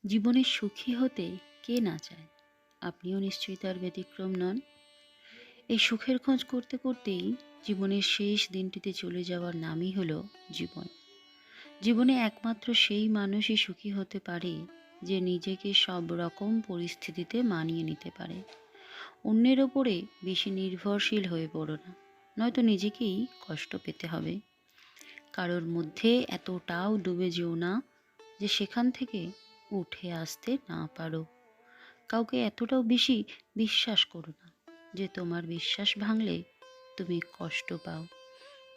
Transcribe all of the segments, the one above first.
জীবনে সুখী হতে কে না চায়? আপনিও নিশ্চয়ই তার ব্যতিক্রম নন। এই সুখের খোঁজ করতে করতেই জীবনের শেষ দিনটিতে চলে যাওয়ার নামই হলো জীবন। জীবনে একমাত্র সেই মানুষই সুখী হতে পারে যে নিজেকে সব রকম পরিস্থিতিতে মানিয়ে নিতে পারে। অন্যের ওপরে বেশি নির্ভরশীল হয়ে পড়ো না, নয়তো নিজেকেই কষ্ট পেতে হবে। কারোর মধ্যে এতটাও ডুবে যেও না যে সেখান থেকে উঠে আসতে না পারো। কাউকে এতটাও বেশি বিশ্বাস করো না যে তোমার বিশ্বাস ভাঙলে তুমি কষ্ট পাও।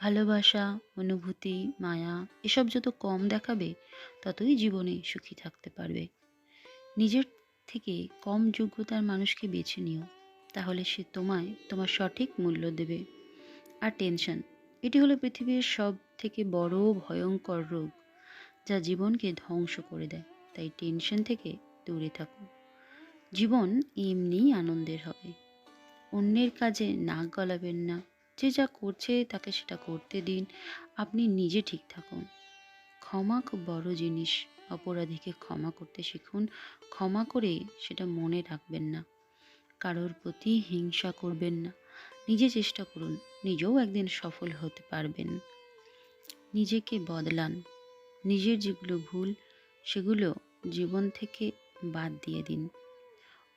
ভালোবাসা, অনুভূতি, মায়া এসব যত কম দেখাবে ততই জীবনে সুখী থাকতে পারবে। নিজের থেকে কম যোগ্যতার মানুষকে বেছে নিও, তাহলে সে তোমায় তোমার সঠিক মূল্য দেবে। আর টেনশন, এটি হলো পৃথিবীর সব থেকে বড় ভয়ঙ্কর রোগ, যা জীবনকে ধ্বংস করে দেয়। তাই টেনশন থেকে দূরে থাকুন। জীবন এমনিই আনন্দের হবে। অন্যের কাজে নাক গলাবেন না। যে যা করছে তাকে সেটা করতে দিন। আপনি নিজে ঠিক থাকুন। ক্ষমা খুব বড় জিনিস। অপরাধীকে ক্ষমা করতে শিখুন। ক্ষমা করে সেটা মনে রাখবেন না। কারোর প্রতি হিংসা করবেন না। নিজে চেষ্টা করুন, নিজেও একদিন সফল হতে পারবেন। নিজেকে বদলান। নিজের যেগুলো ভুল সেগুলো জীবন থেকে বাদ দিয়ে দিন।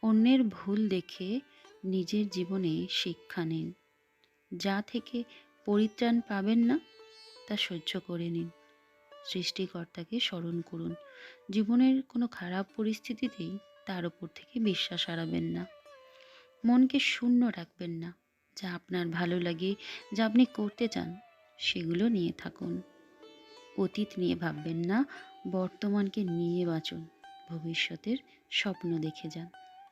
অন্যের ভুল দেখে নিজের জীবনে শিক্ষা নিন। যা থেকে পরিত্রাণ পাবেন না তা সহ্য করে নিন। সৃষ্টিকর্তাকে স্মরণ করুন। জীবনের কোনো খারাপ পরিস্থিতিতেই তার উপর থেকে বিশ্বাস হারাবেন না। মনকে শূন্য রাখবেন না। যা আপনার ভালো লাগে, যা আপনি করতে চান, সেগুলো নিয়ে থাকুন। অতীত নিয়ে ভাববেন না, বর্তমানকে নিয়ে বাঁচুন। ভবিষ্যতের স্বপ্ন দেখে যান।